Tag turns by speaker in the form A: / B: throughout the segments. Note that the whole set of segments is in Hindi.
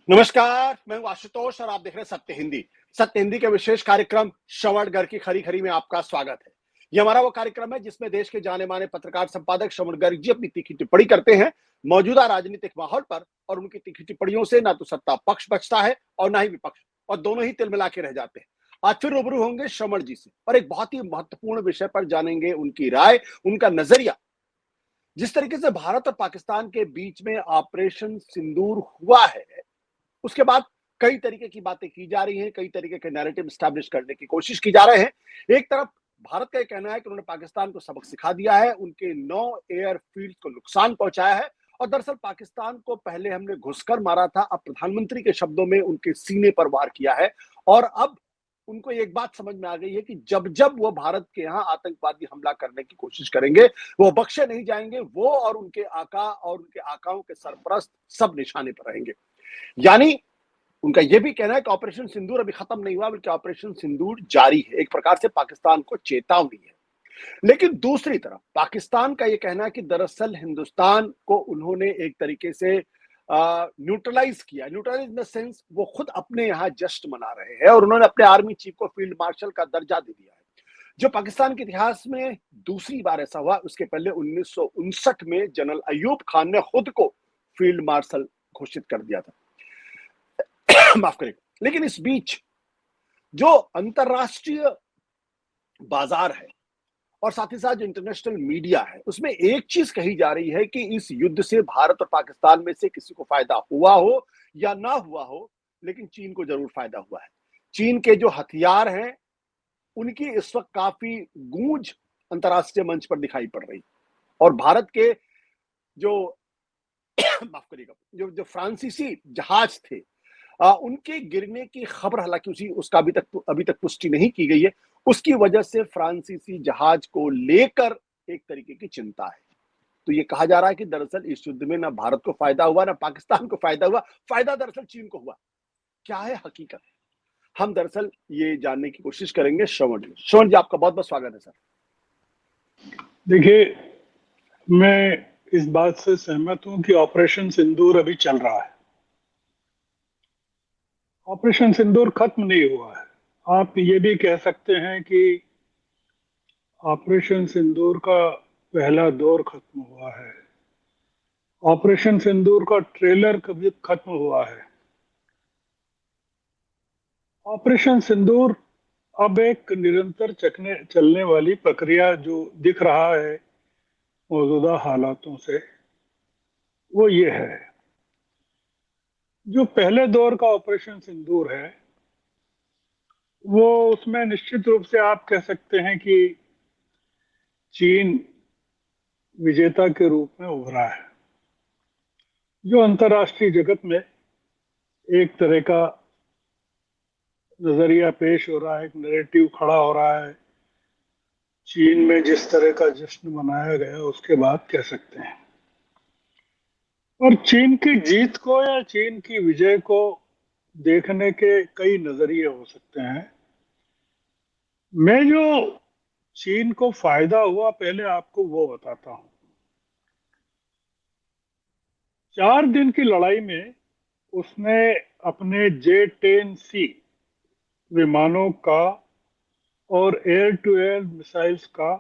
A: नमस्कार, मैं हूं आशुतोष और आप देख रहे हैं सत्य हिंदी। सत्य हिंदी के विशेष कार्यक्रम श्रवण की खरी खरी में आपका स्वागत है। ये हमारा वो कार्यक्रम है जिसमें देश के जाने माने पत्रकार संपादक श्रवण गर्ग जी अपनी तीखी टिप्पणी करते हैं मौजूदा राजनीतिक माहौल पर, और उनकी तीखी टिप्पणियों से ना तो सत्ता पक्ष बचता है और ना ही विपक्ष, और दोनों ही तिलमिला के रह जाते हैं। आज फिर रूबरू होंगे श्रवण जी से और एक बहुत ही महत्वपूर्ण विषय पर जानेंगे उनकी राय, उनका नजरिया। जिस तरीके से भारत और पाकिस्तान के बीच में ऑपरेशन सिंदूर हुआ है, उसके बाद कई तरीके की बातें की जा रही हैं, कई तरीके के नैरेटिव एस्टैब्लिश करने की कोशिश की जा रहे हैं। एक तरफ भारत का ये कहना है कि उन्होंने पाकिस्तान को सबक सिखा दिया है, उनके 9 एयरफील्ड को नुकसान पहुंचाया है, और दरअसल पाकिस्तान को पहले हमने घुसकर मारा था, अब प्रधानमंत्री के शब्दों में उनके सीने पर वार किया है। और अब उनको एक बात समझ में आ गई है कि जब जब वो भारत के यहाँ आतंकवादी हमला करने की कोशिश करेंगे, वो बख्शे नहीं जाएंगे। वो और उनके आका और उनके आकाओं के सरपरस्त सब निशाने पर रहेंगे। यानी उनका यह भी कहना है कि ऑपरेशन सिंदूर अभी खत्म नहीं हुआ, बल्कि ऑपरेशन सिंदूर जारी है। एक प्रकार से पाकिस्तान को चेतावनी है। लेकिन दूसरी तरफ पाकिस्तान का यह कहना है कि दरअसल हिंदुस्तान को उन्होंने एक तरीके से न्यूट्रलाइज किया। न्यूट्रलाइज इन द सेंस वो खुद अपने यहां जश्न मना रहे हैं और उन्होंने अपने आर्मी चीफ को फील्ड मार्शल का दर्जा दे दिया है, जो पाकिस्तान के इतिहास में दूसरी बार ऐसा हुआ। उसके पहले 1959 में जनरल अयूब खान ने खुद को फील्ड मार्शल घोषित कर दिया था। माफ करेगा। लेकिन इस बीच जो अंतरराष्ट्रीय बाजार है और साथ ही साथ जो इंटरनेशनल मीडिया है, उसमें एक चीज कही जा रही है कि इस युद्ध से भारत और पाकिस्तान में से किसी को फायदा हुआ हो या ना हुआ हो, लेकिन चीन को जरूर फायदा हुआ है। चीन के जो हथियार हैं, उनकी इस वक्त काफी गूंज अंतरराष्ट्रीय मंच पर दिखाई पड़ रही, और भारत के जो माफ करिएगा, जो फ्रांसीसी जहाज थे, उनके गिरने की खबर, हालांकि उसका अभी तक पुष्टि नहीं की गई है। उसकी वजह से फ्रांसीसी जहाज को लेकर एक तरीके की चिंता है। तो ये कहा जा रहा है कि दरअसल इस युद्ध में ना भारत को फायदा हुआ, ना पाकिस्तान को फायदा हुआ, फायदा दरअसल चीन को हुआ। क्या है हकीकत? हम दरअसल ये जानने की कोशिश करेंगे श्रवण जी, आपका बहुत बहुत स्वागत है सर।
B: देखिए, मैं इस बात से सहमत हूं कि ऑपरेशन सिंदूर अभी चल रहा है। ऑपरेशन सिंदूर खत्म नहीं हुआ है। आप ये भी कह सकते हैं कि ऑपरेशन सिंदूर का पहला दौर खत्म हुआ है। ऑपरेशन सिंदूर का ट्रेलर कभी खत्म हुआ है। ऑपरेशन सिंदूर अब एक निरंतर चलने वाली प्रक्रिया जो दिख रहा है मौजूदा हालातों से, वो ये है। जो पहले दौर का ऑपरेशन सिंदूर है, वो उसमें निश्चित रूप से आप कह सकते हैं कि चीन विजेता के रूप में उभरा है। जो अंतर्राष्ट्रीय जगत में एक तरह का नजरिया पेश हो रहा है, एक नैरेटिव खड़ा हो रहा है, चीन में जिस तरह का जश्न मनाया गया उसके बाद कह सकते हैं। और चीन की जीत को या चीन की विजय को देखने के कई नजरिए हो सकते हैं। मैं जो चीन को फायदा हुआ पहले आपको वो बताता हूं। 4 दिन की लड़ाई में उसने अपने J-10C विमानों का और एयर टू एयर मिसाइल्स का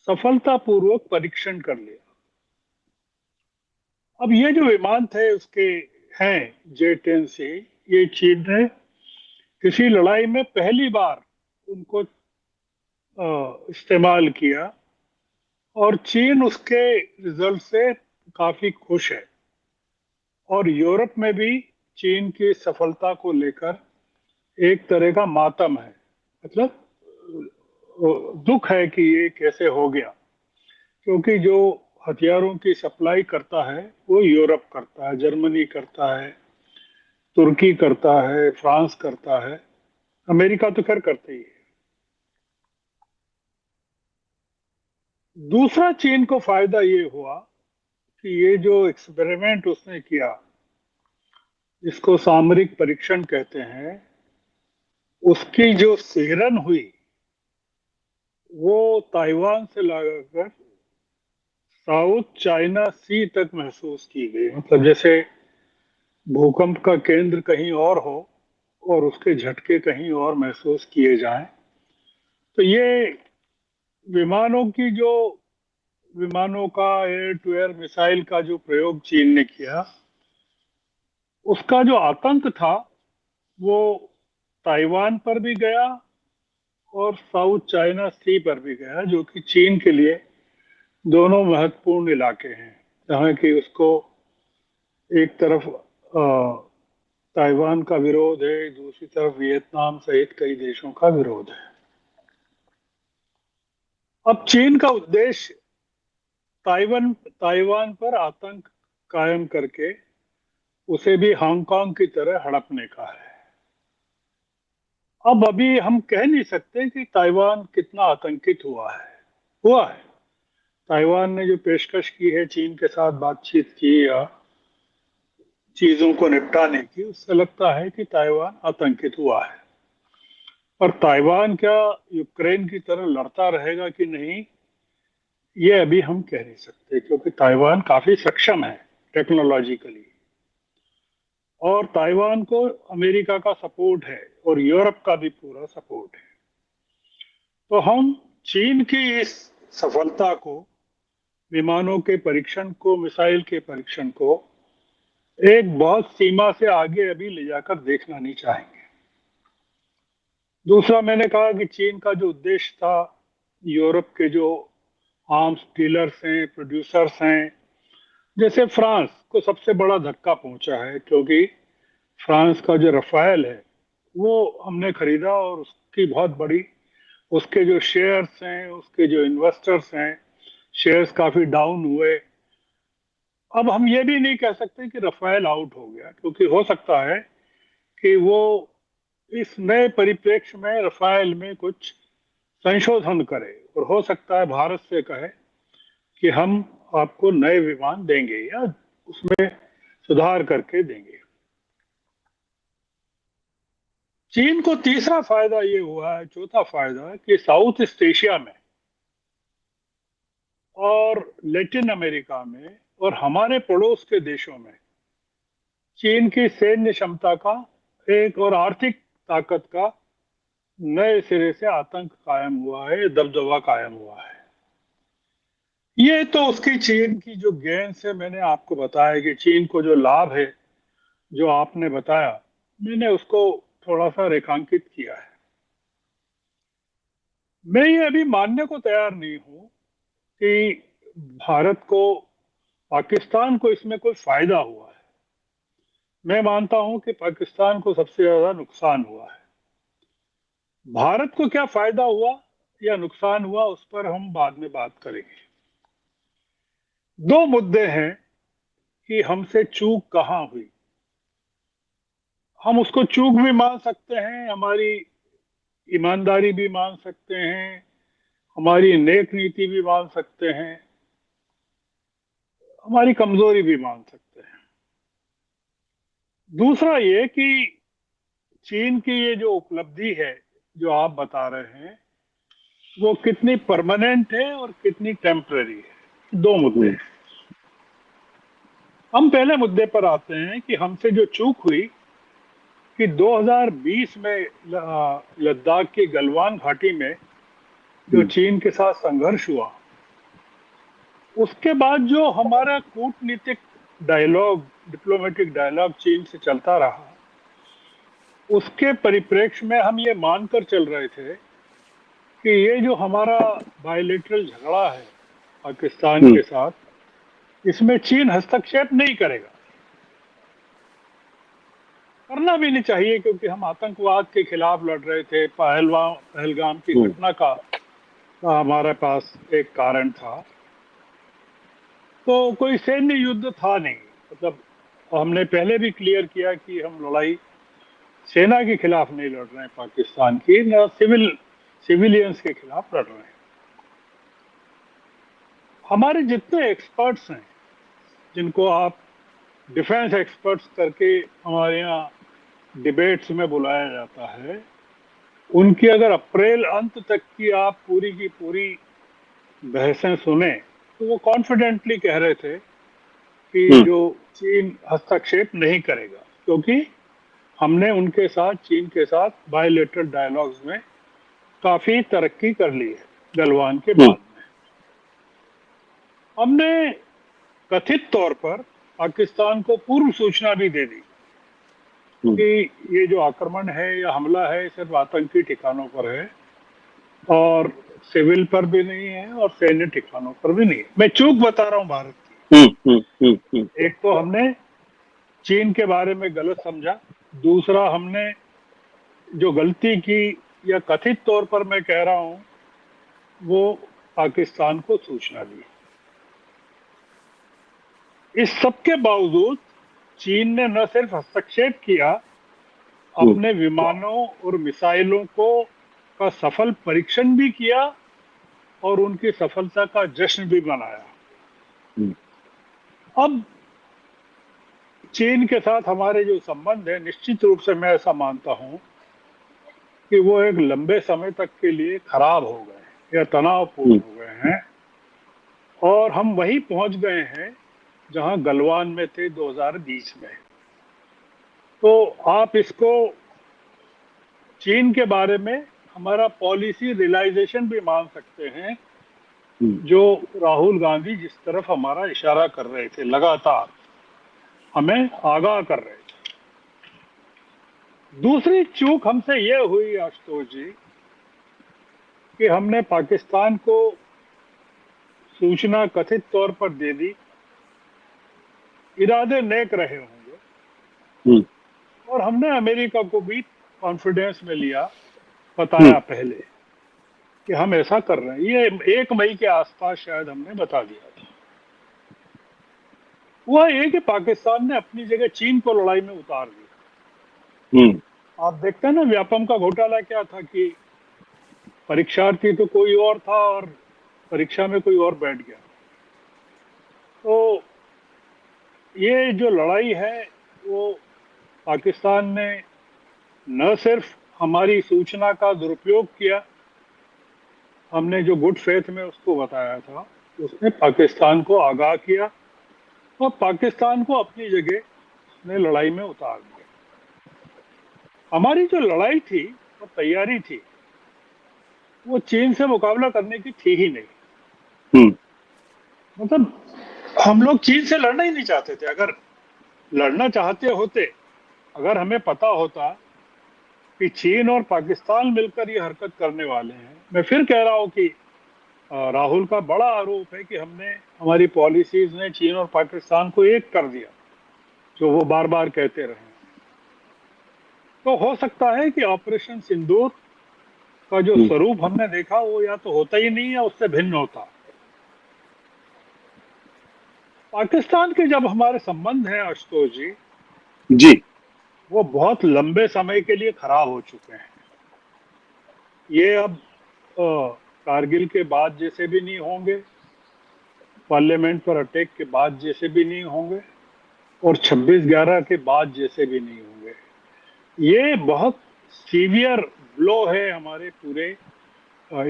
B: सफलतापूर्वक परीक्षण कर लिया। अब ये जो विमान थे उसके हैं J-10C, ये चीन ने किसी लड़ाई में पहली बार उनको इस्तेमाल किया, और चीन उसके रिजल्ट से काफी खुश है। और यूरोप में भी चीन की सफलता को लेकर एक तरह का मातम है, मतलब दुख है कि ये कैसे हो गया। क्योंकि जो हथियारों की सप्लाई करता है वो यूरोप करता है, जर्मनी करता है, तुर्की करता है, फ्रांस करता है, अमेरिका तो खैर करते ही है। दूसरा चीन को फायदा ये हुआ कि ये जो एक्सपेरिमेंट उसने किया, जिसको सामरिक परीक्षण कहते हैं, उसकी जो सिहरन हुई वो ताइवान से लगाकर साउथ चाइना सी तक महसूस की गई। मतलब जैसे भूकंप का केंद्र कहीं और हो और उसके झटके कहीं और महसूस किए जाएं। तो ये विमानों की जो विमानों का एयर टू एयर मिसाइल का जो प्रयोग चीन ने किया, उसका जो आतंक था वो ताइवान पर भी गया और साउथ चाइना सी पर भी गया, जो कि चीन के लिए दोनों महत्वपूर्ण इलाके हैं, जहाँ की उसको एक तरफ ताइवान का विरोध है, दूसरी तरफ वियतनाम सहित कई देशों का विरोध है। अब चीन का उद्देश्य ताइवान ताइवान पर आतंक कायम करके उसे भी हांगकांग की तरह हड़पने का है। अब अभी हम कह नहीं सकते कि ताइवान कितना आतंकित हुआ है। हुआ है। ताइवान ने जो पेशकश की है चीन के साथ बातचीत की या चीजों को निपटाने की, उससे लगता है कि ताइवान आतंकित हुआ है। पर ताइवान क्या यूक्रेन की तरह लड़ता रहेगा कि नहीं, ये अभी हम कह नहीं सकते, क्योंकि ताइवान काफी सक्षम है टेक्नोलॉजिकली, और ताइवान को अमेरिका का सपोर्ट है और यूरोप का भी पूरा सपोर्ट है। तो हम चीन की इस सफलता को, विमानों के परीक्षण को, मिसाइल के परीक्षण को एक बहुत सीमा से आगे अभी ले जाकर देखना नहीं चाहेंगे। दूसरा, मैंने कहा कि चीन का जो उद्देश्य था, यूरोप के जो आर्म्स डीलर्स हैं, प्रोड्यूसर्स हैं, जैसे फ्रांस को सबसे बड़ा धक्का पहुंचा है, क्योंकि फ्रांस का जो रफाल है वो हमने खरीदा और उसकी बहुत बड़ी, उसके जो शेयर्स हैं, उसके जो इन्वेस्टर्स हैं, शेयर्स काफी डाउन हुए। अब हम ये भी नहीं कह सकते कि रफाल आउट हो गया, क्योंकि हो सकता है कि वो इस नए परिप्रेक्ष्य में रफाल में कुछ संशोधन करे, और हो सकता है भारत से कहे कि हम आपको नए विमान देंगे या उसमें सुधार करके देंगे। चीन को तीसरा फायदा ये हुआ है, चौथा फायदा, कि साउथ ईस्ट एशिया में और लैटिन अमेरिका में और हमारे पड़ोस के देशों में चीन की सैन्य क्षमता का एक और आर्थिक ताकत का नए सिरे से आतंक कायम हुआ है, दबदबा कायम हुआ है। ये तो उसकी चीन की जो गेन से मैंने आपको बताया कि चीन को जो लाभ है, जो आपने बताया, मैंने उसको थोड़ा सा रेखांकित किया है। मैं ये अभी मानने को तैयार नहीं हूं कि भारत को, पाकिस्तान को इसमें कोई फायदा हुआ है। मैं मानता हूं कि पाकिस्तान को सबसे ज्यादा नुकसान हुआ है। भारत को क्या फायदा हुआ या नुकसान हुआ, उस पर हम बाद में बात करेंगे। दो मुद्दे हैं कि हमसे चूक कहां हुई। हम उसको चूक भी मान सकते हैं, हमारी ईमानदारी भी मान सकते हैं, हमारी नेक नीति भी मान सकते हैं, हमारी कमजोरी भी मान सकते हैं। दूसरा ये कि चीन की ये जो उपलब्धि है, जो आप बता रहे हैं, वो कितनी परमानेंट है और कितनी टेम्पररी है। दो मुद्दे हैं। हम पहले मुद्दे पर आते हैं कि हमसे जो चूक हुई कि 2020 में लद्दाख की गलवान घाटी में जो चीन के साथ संघर्ष हुआ, उसके बाद जो हमारा कूटनीतिक डायलॉग, डिप्लोमेटिक डायलॉग चीन से चलता रहा, उसके परिप्रेक्ष्य में हम ये मानकर चल रहे थे कि ये जो हमारा बायलेटरल झगड़ा है पाकिस्तान के साथ, इसमें चीन हस्तक्षेप नहीं करेगा। करना भी नहीं चाहिए, क्योंकि हम आतंकवाद के खिलाफ लड़ रहे थे। पहलगाम की घटना का हमारे पास एक कारण था, तो कोई सैन्य युद्ध था नहीं। मतलब हमने पहले भी क्लियर किया कि हम लड़ाई सेना के खिलाफ नहीं लड़ रहे हैं, पाकिस्तान की, न सिविलियंस के खिलाफ लड़ रहे हैं। हमारे जितने एक्सपर्ट्स हैं, जिनको आप डिफेंस एक्सपर्ट्स करके हमारे यहाँ डिबेट्स में बुलाया जाता है, उनकी अगर अप्रैल अंत तक की पूरी बहसें सुने, तो वो कॉन्फिडेंटली कह रहे थे कि जो चीन हस्तक्षेप नहीं करेगा, क्योंकि हमने उनके साथ, चीन के साथ बायलैटरल डायलॉग्स में काफी तरक्की कर ली है गलवान के बाद में। हमने कथित तौर पर पाकिस्तान को पूर्व सूचना भी दे दी कि ये जो आक्रमण है या हमला है सिर्फ आतंकी ठिकानों पर है और सिविल पर भी नहीं है और सैन्य ठिकानों पर भी नहीं है। मैं चूक बता रहा हूं भारत की। एक तो हमने चीन के बारे में गलत समझा, दूसरा हमने जो गलती की या कथित तौर पर मैं कह रहा हूं वो पाकिस्तान को सूचना दी। इस सब के बावजूद चीन ने न सिर्फ हस्तक्षेप किया, अपने विमानों और मिसाइलों को का सफल परीक्षण भी किया और उनकी सफलता का जश्न भी मनाया। अब चीन के साथ हमारे जो संबंध है, निश्चित रूप से मैं ऐसा मानता हूं कि वो एक लंबे समय तक के लिए खराब हो गए या तनावपूर्ण हो गए हैं और हम वहीं पहुंच गए हैं जहां गलवान में थे 2020 में। तो आप इसको चीन के बारे में हमारा पॉलिसी रियलाइजेशन भी मान सकते हैं, जो राहुल गांधी जिस तरफ हमारा इशारा कर रहे थे, लगातार हमें आगाह कर रहे थे। दूसरी चूक हमसे यह हुई आशुतोष जी कि हमने पाकिस्तान को सूचना कथित तौर पर दे दी, इरादे नेक रहे होंगे, और हमने अमेरिका को भी कॉन्फिडेंस में लिया, बताया पहले कि हम ऐसा कर रहे हैं। ये 1 मई के आसपास शायद हमने बता दिया था। हुआ ये कि पाकिस्तान ने अपनी जगह चीन को लड़ाई में उतार दिया। आप देखते हैं ना, व्यापम का घोटाला क्या था कि परीक्षार्थी तो कोई और था और परीक्षा में कोई और बैठ गया। तो ये जो लड़ाई है वो पाकिस्तान ने न सिर्फ हमारी सूचना का दुरुपयोग किया, हमने जो गुड फेथ में उसको बताया था, उसने पाकिस्तान को आगाह किया और पाकिस्तान को अपनी जगह ने लड़ाई में उतार दिया। हमारी जो लड़ाई थी और तैयारी थी वो चीन से मुकाबला करने की थी ही नहीं। मतलब हम लोग चीन से लड़ना ही नहीं चाहते थे। अगर लड़ना चाहते होते, अगर हमें पता होता कि चीन और पाकिस्तान मिलकर ये हरकत करने वाले हैं, मैं फिर कह रहा हूं कि राहुल का बड़ा आरोप है कि हमने, हमारी पॉलिसीज ने चीन और पाकिस्तान को एक कर दिया, जो वो बार बार कहते रहे। तो हो सकता है कि ऑपरेशन सिंदूर का जो स्वरूप हमने देखा वो या तो होता ही नहीं या उससे भिन्न होता। पाकिस्तान के जब हमारे संबंध हैं आशुतोष जी, वो बहुत लंबे समय के लिए खराब हो चुके हैं। ये अब कारगिल के बाद जैसे भी नहीं होंगे, पार्लियामेंट पर अटैक के बाद जैसे भी नहीं होंगे, और 26/11 के बाद जैसे भी नहीं होंगे। ये बहुत सीवियर ब्लो है हमारे पूरे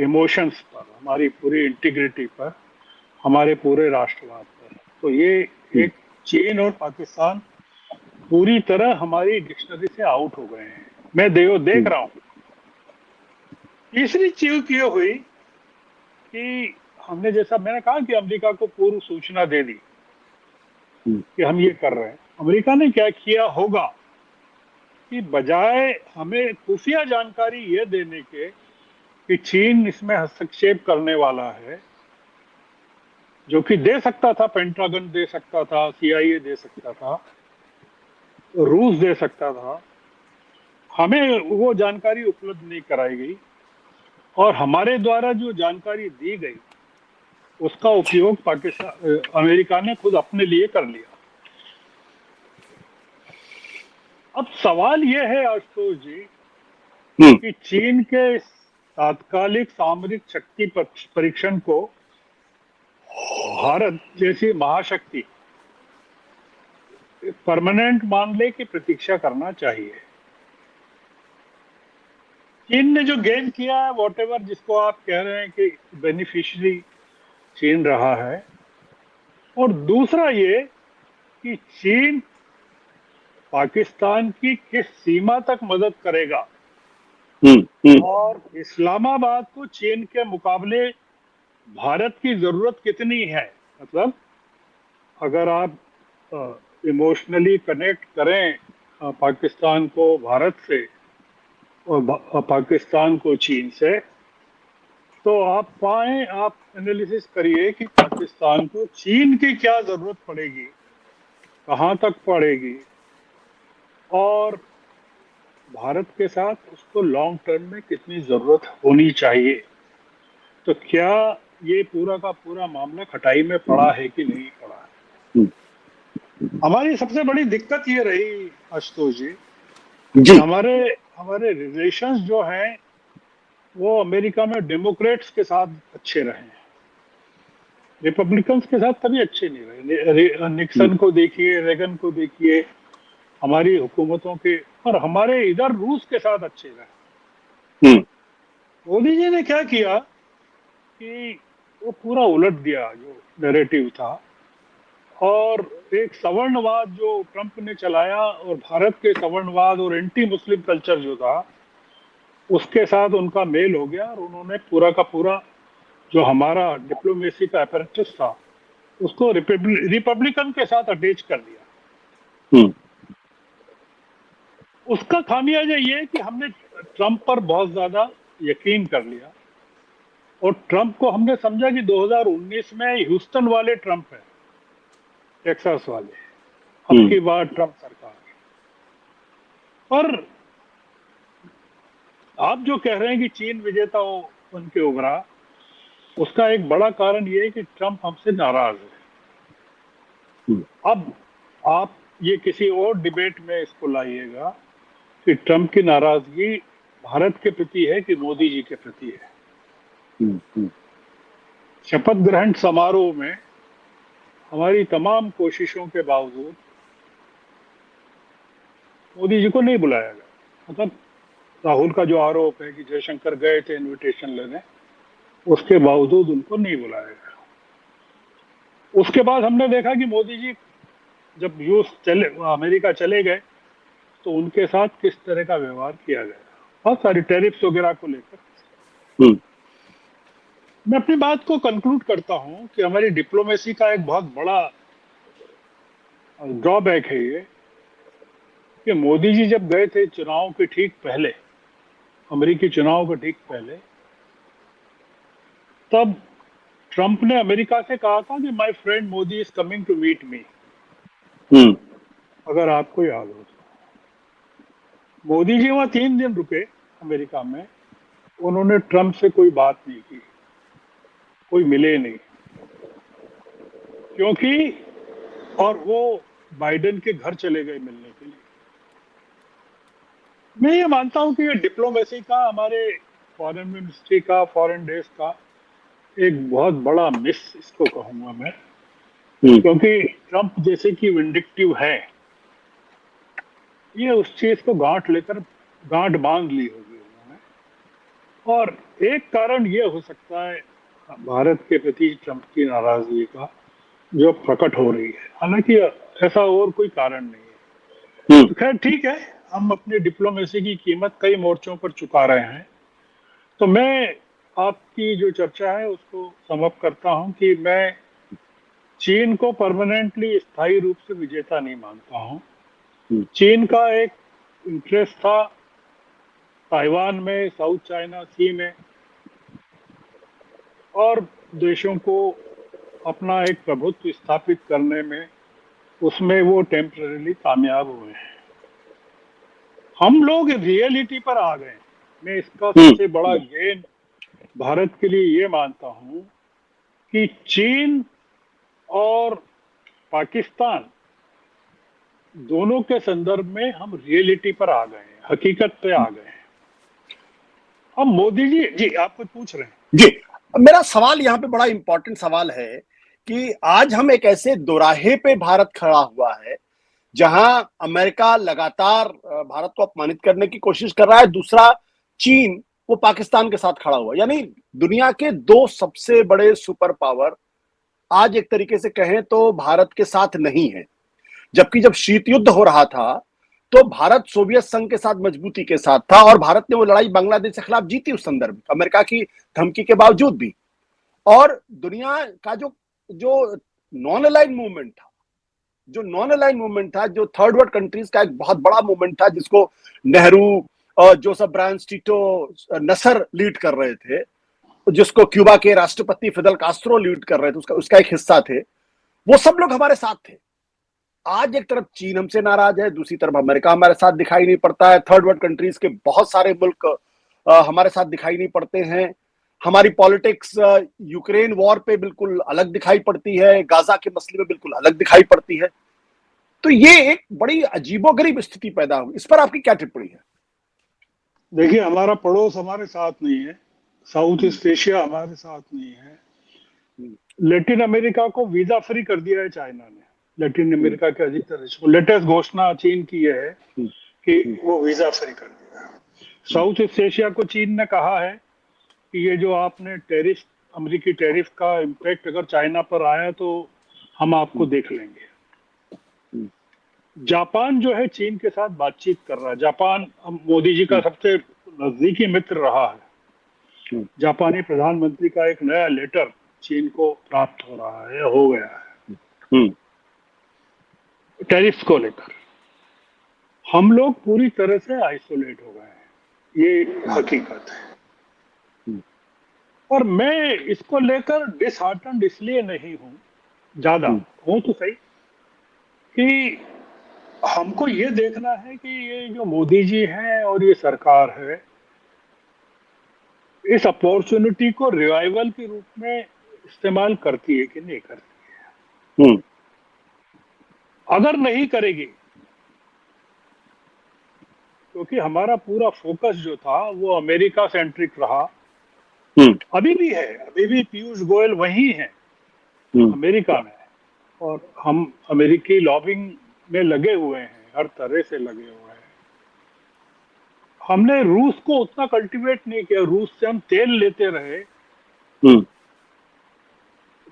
B: इमोशंस पर, हमारी पूरी इंटीग्रिटी पर, हमारे पूरे राष्ट्रवाद पर। तो ये एक, चीन और पाकिस्तान पूरी तरह हमारी डिक्शनरी से आउट हो गए हैं, मैं देख रहा हूं। तीसरी चीज ये हुई कि हमने, जैसा मैंने कहा कि अमेरिका को पूर्व सूचना दे दी कि हम ये कर रहे हैं। अमेरिका ने क्या किया होगा कि बजाय हमें खुफिया जानकारी ये देने के कि चीन इसमें हस्तक्षेप करने वाला है, जो कि दे सकता था, पेंटागन दे सकता था, CIA दे सकता था, रूस दे सकता था, हमें वो जानकारी उपलब्ध नहीं कराई गई और हमारे द्वारा जो जानकारी दी गई उसका उपयोग पाकिस्तान, अमेरिका ने खुद अपने लिए कर लिया। अब सवाल यह है आशुतोष जी कि चीन के तात्कालिक सामरिक शक्ति परीक्षण को भारत जैसी महाशक्ति परमानेंट मान ले कि प्रतीक्षा करना चाहिए। चीन ने जो गेन किया है, वॉटेवर जिसको आप कह रहे हैं कि बेनिफिशियरी चीन रहा है, और दूसरा ये कि चीन पाकिस्तान की किस सीमा तक मदद करेगा और इस्लामाबाद को चीन के मुकाबले भारत की जरूरत कितनी है। मतलब अगर आप इमोशनली कनेक्ट करें पाकिस्तान को भारत से और पाकिस्तान को चीन से, तो आप एनालिसिस करिए कि पाकिस्तान को चीन की क्या जरूरत पड़ेगी, कहाँ तक पड़ेगी, और भारत के साथ उसको लॉन्ग टर्म में कितनी जरूरत होनी चाहिए। तो क्या ये पूरा का पूरा मामला खटाई में पड़ा है कि नहीं पड़ा है। हमारी सबसे बड़ी दिक्कत ये रही आशुतोष जी कि हमारे हमारे रिलेशंस जो हैं वो अमेरिका में डेमोक्रेट्स के साथ अच्छे रहे हैं, रिपब्लिकन्स के साथ कभी अच्छे नहीं रहे। निक्सन को देखिए, रेगन को देखिए, हमारी हुकूमतों के, और हमारे इधर रूस के साथ अच्छे रहे। मोदी जी ने क्या किया कि वो पूरा उलट दिया जो नैरेटिव था, और एक सवर्णवाद जो ट्रंप ने चलाया और भारत के सवर्णवाद और एंटी मुस्लिम कल्चर जो था उसके साथ उनका मेल हो गया, और उन्होंने पूरा का पूरा जो हमारा डिप्लोमेसी का अपैरेटस था उसको रिपब्लिकन के साथ अटैच कर दिया। उसका खामियाजा ये है कि हमने ट्रंप पर बहुत ज्यादा यकीन कर लिया, और ट्रंप को हमने समझा कि 2019 में ह्यूस्टन वाले ट्रंप है, टेक्सास वाले, अब की बार ट्रंप सरकार। पर आप जो कह रहे हैं कि चीन विजेता हो बन के उभरा, उसका एक बड़ा कारण ये है कि ट्रंप हमसे नाराज है। अब आप ये किसी और डिबेट में इसको लाइएगा कि ट्रंप की नाराजगी भारत के प्रति है कि मोदी जी के प्रति है। शपथ ग्रहण समारोह में हमारी तमाम कोशिशों के बावजूद मोदी जी को नहीं बुलाया गया। मतलब राहुल का जो आरोप है कि जयशंकर गए थे इनविटेशन लेने, उसके बावजूद उनको नहीं बुलाया गया। उसके बाद हमने देखा कि मोदी जी जब अमेरिका चले गए तो उनके साथ किस तरह का व्यवहार किया गया, बहुत सारी टैरिफ्स वगैरह को लेकर। मैं अपनी बात को कंक्लूड करता हूं कि हमारी डिप्लोमेसी का एक बहुत बड़ा ड्रॉबैक है ये कि मोदी जी जब गए थे चुनाव के ठीक पहले, अमेरिकी चुनाव के ठीक पहले, तब ट्रंप ने अमेरिका से कहा था कि my friend Modi is coming to meet me. अगर आपको याद हो तो मोदी जी वहां 3 दिन रुके अमेरिका में, उन्होंने ट्रंप से कोई बात नहीं की, कोई मिले नहीं, क्योंकि और वो बाइडेन के घर चले गए मिलने के लिए। मैं ये मानता हूं कि ये डिप्लोमेसी का, हमारे फॉरेन मिनिस्ट्री का, फॉरेन डेज का एक बहुत बड़ा मिस इसको कहूंगा मैं, क्योंकि ट्रंप जैसे कि विंडिक्टिव है, ये उस चीज को गांठ बांध ली होगी उन्होंने। और एक कारण ये हो सकता है भारत के प्रति ट्रंप की नाराजगी का जो प्रकट हो रही है, हालांकि ऐसा और कोई कारण नहीं है। तो खैर ठीक है, हम अपनी डिप्लोमेसी की कीमत कई मोर्चों पर चुका रहे हैं। तो मैं आपकी जो चर्चा है उसको समअप करता हूं कि मैं चीन को परमानेंटली स्थायी रूप से विजेता नहीं मानता हूं। चीन का एक इंटरेस्ट था ताइवान में, साउथ चाइना सी में, और देशों को अपना एक प्रभुत्व स्थापित करने में, उसमें वो टेम्पररीली कामयाब हुए हैं। हम लोग रियलिटी पर आ गए। मैं इसका सबसे बड़ा गेन भारत के लिए ये मानता हूं कि चीन और पाकिस्तान दोनों के संदर्भ में हम रियलिटी पर आ गए हैं, हकीकत पे आ गए हैं। अब मोदी जी, आप कुछ पूछ रहे हैं?
A: जी, मेरा सवाल यहाँ पे बड़ा इंपॉर्टेंट सवाल है कि आज हम एक ऐसे दोराहे पे भारत खड़ा हुआ है जहां अमेरिका लगातार भारत को अपमानित करने की कोशिश कर रहा है, दूसरा चीन वो पाकिस्तान के साथ खड़ा हुआ, यानी दुनिया के 2 सबसे बड़े सुपर पावर आज एक तरीके से कहें तो भारत के साथ नहीं है। जबकि जब शीत युद्ध हो रहा था तो भारत सोवियत संघ के साथ मजबूती के साथ था और भारत ने वो लड़ाई बांग्लादेश के खिलाफ जीती उस संदर्भ में, अमेरिका की धमकी के बावजूद भी। और दुनिया का जो जो नॉन अलाइंड मूवमेंट था, जो थर्ड वर्ल्ड कंट्रीज का एक बहुत बड़ा मूवमेंट था, जिसको नेहरू और जोसेफ ब्रायन टीटो नसर लीड कर रहे थे, जिसको क्यूबा के राष्ट्रपति फिदल कास्ट्रो लीड कर रहे थे, उसका एक हिस्सा थे, वो सब लोग हमारे साथ थे। आज एक तरफ चीन हमसे नाराज है, दूसरी तरफ अमेरिका हमारे साथ दिखाई नहीं पड़ता है, थर्ड वर्ल्ड कंट्रीज के बहुत सारे मुल्क हमारे साथ दिखाई नहीं पड़ते हैं। हमारी पॉलिटिक्स यूक्रेन वॉर पे बिल्कुल अलग दिखाई पड़ती है, गाजा के मसले में बिल्कुल अलग दिखाई पड़ती है। तो ये एक बड़ी अजीबोगरीब स्थिति पैदा हुई। इस पर आपकी क्या टिप्पणी है?
B: देखिए, हमारा पड़ोस हमारे साथ नहीं है, साउथ ईस्ट एशिया हमारे साथ नहीं है। लैटिन अमेरिका को वीजा फ्री कर दिया है चाइना ने। लैटिन अमेरिका के अधिकतर देशों को लेटेस्ट घोषणा चीन की है कि वो वीजा फ्री कर दिया है। साउथ ईस्ट एशिया को चीन ने कहा है कि ये जो आपने टैरिफ, अमेरिकी टैरिफ का इम्पैक्ट अगर चाइना पर आया तो हम आपको देख लेंगे। जापान जो है चीन के साथ बातचीत कर रहा है। जापान मोदी जी का सबसे नजदीकी मित्र रहा है। जापानी प्रधानमंत्री का एक नया लेटर चीन को प्राप्त हो रहा है, हो गया है टैरिफ को लेकर। हम लोग पूरी तरह से आइसोलेट हो गए हैं, ये हकीकत है। और मैं इसको लेकर डिसहार्टन्ड इसलिए नहीं हूं, ज्यादा हूं तो सही, कि हमको ये देखना है कि ये जो मोदी जी हैं और ये सरकार है, इस अपॉर्चुनिटी को रिवाइवल के रूप में इस्तेमाल करती है कि नहीं करती है। अगर नहीं करेगी, क्योंकि हमारा पूरा फोकस जो था वो अमेरिका सेंट्रिक रहा, अभी भी है, अभी भी पीयूष गोयल वही है अमेरिका में, और हम अमेरिकी लॉबिंग में लगे हुए हैं, हर तरह से लगे हुए हैं। हमने रूस को उतना कल्टीवेट नहीं किया, रूस से हम तेल लेते रहे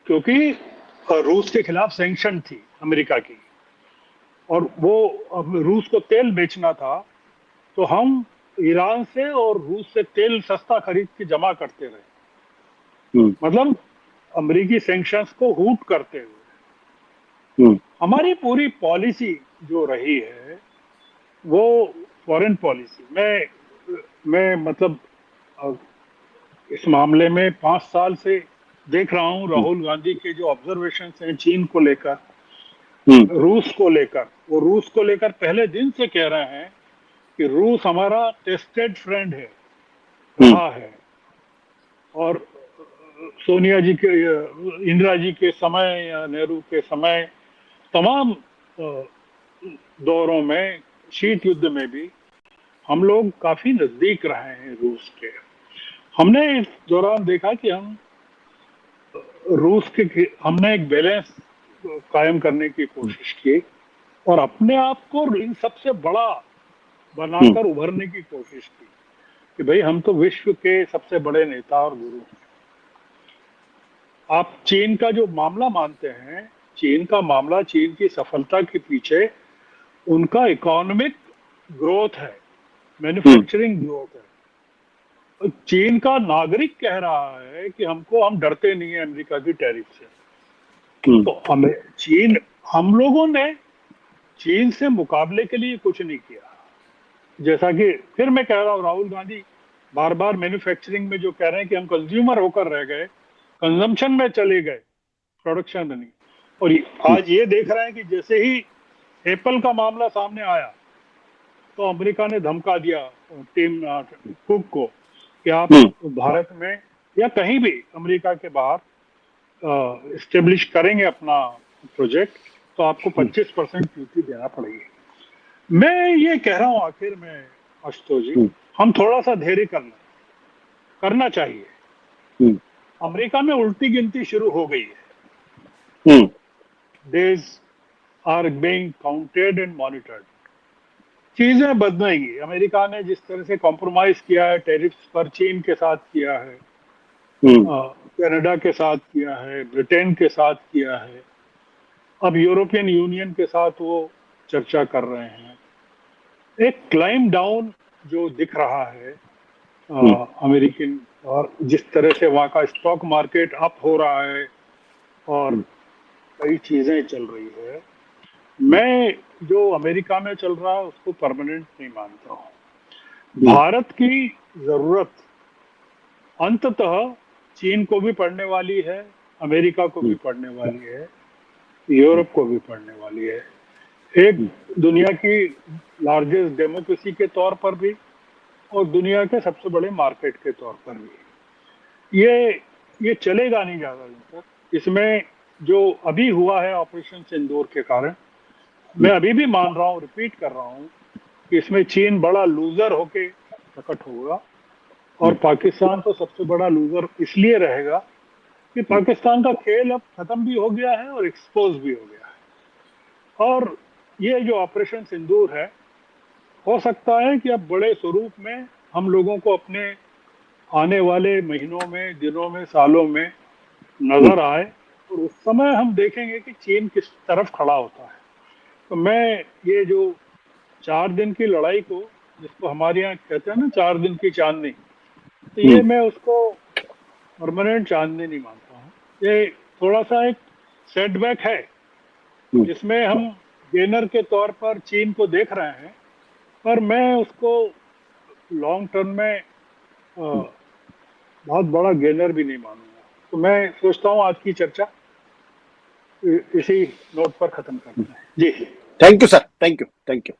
B: क्योंकि रूस के खिलाफ सैंक्शन थी अमेरिका की, और वो अब रूस को तेल बेचना था तो हम ईरान से और रूस से तेल सस्ता खरीद के जमा करते रहे, मतलब अमेरिकी सैंक्शंस को हूट करते हुए। हमारी पूरी पॉलिसी जो रही है वो फॉरेन पॉलिसी, मैं मतलब इस मामले में 5 साल से देख रहा हूं राहुल गांधी के जो ऑब्जर्वेशन हैं चीन को लेकर, रूस को लेकर। वो रूस को लेकर पहले दिन से कह रहे हैं कि रूस हमारा टेस्टेड फ्रेंड है, रहा है, और सोनिया जी के, इंदिरा जी के समय या नेहरू के समय तमाम दौरों में, शीत युद्ध में भी हम लोग काफी नजदीक रहे हैं रूस के। हमने इस दौरान देखा कि हम रूस के, हमने एक बैलेंस कायम करने की कोशिश की और अपने आप को इन सबसे बड़ा बनाकर उभरने की कोशिश की कि भाई हम तो विश्व के सबसे बड़े नेता और गुरु हैं। आप चीन का जो मामला मानते हैं, चीन का मामला, चीन की सफलता के पीछे उनका इकोनॉमिक ग्रोथ है, मैन्युफैक्चरिंग ग्रोथ है। चीन का नागरिक कह रहा है कि हम डरते नहीं है अमेरिका की टैरिफ से। तो हमें चीन, हम लोगों ने चीन से मुकाबले के लिए कुछ नहीं किया। जैसा कि फिर मैं कह रहा हूँ, राहुल गांधी बार बार मैन्युफैक्चरिंग में जो कह रहे हैं कि हम कंज्यूमर होकर रह गए, कंजम्पशन में चले गए, प्रोडक्शन में नहीं। और आज ये देख रहे हैं कि जैसे ही एप्पल का मामला सामने आया तो अमेरिका ने धमका दिया टीम कुक को कि आप भारत में या कहीं भी अमेरिका के बाहर इस्टेब्लिश करेंगे अपना प्रोजेक्ट तो आपको 25% ड्यूटी देना पड़ेगी। मैं ये कह रहा हूँ आखिर में आशुतोष जी, हम थोड़ा सा धैर्य करना चाहिए। अमेरिका में उल्टी गिनती शुरू हो गई है। Days are being counted and monitored. चीजें बदलेंगी। अमेरिका ने जिस तरह से कॉम्प्रोमाइज किया है टैरिफ्स पर, चीन के साथ किया है, कनाडा के साथ किया है, ब्रिटेन के साथ किया है, अब यूरोपियन यूनियन के साथ वो चर्चा कर रहे हैं। एक क्लाइम डाउन जो दिख रहा है अमेरिकन, और जिस तरह से वहाँ का स्टॉक मार्केट अप हो रहा है और कई चीजें चल रही है, मैं जो अमेरिका में चल रहा है उसको परमानेंट नहीं मानता हूँ। भारत की जरूरत अंततः चीन को भी पड़ने वाली है, अमेरिका को भी पड़ने वाली है, यूरोप को भी पड़ने वाली है। एक दुनिया की लार्जेस्ट डेमोक्रेसी के तौर पर भी और दुनिया के सबसे बड़े मार्केट के तौर पर भी ये चलेगा नहीं ज्यादा दिन तक। इसमें जो अभी हुआ है ऑपरेशन सिंदूर के कारण, मैं अभी भी मान रहा हूँ, रिपीट कर रहा हूँ कि इसमें चीन बड़ा लूजर होके प्रकट होगा, और पाकिस्तान तो सबसे बड़ा लूजर इसलिए रहेगा कि पाकिस्तान का खेल अब खत्म भी हो गया है और एक्सपोज भी हो गया है। और ये जो ऑपरेशन सिंदूर है, हो सकता है कि अब बड़े स्वरूप में हम लोगों को अपने आने वाले महीनों में, दिनों में, सालों में नजर आए, और उस समय हम देखेंगे कि चीन किस तरफ खड़ा होता है। तो मैं ये जो 4 दिन की लड़ाई को, जिसको हमारे यहाँ कहते हैं ना 4 दिन की चांदनी, तो ये मैं उसको परमानेंट चांदनी नहीं मानता हूँ। ये थोड़ा सा एक सेटबैक है जिसमें हम गेनर के तौर पर चीन को देख रहे हैं, पर मैं उसको लॉन्ग टर्म में बहुत बड़ा गेनर भी नहीं मानूंगा। तो मैं सोचता हूँ आज की चर्चा इसी नोट पर खत्म करते हैं। जी
A: thank you sir, thank you, thank you.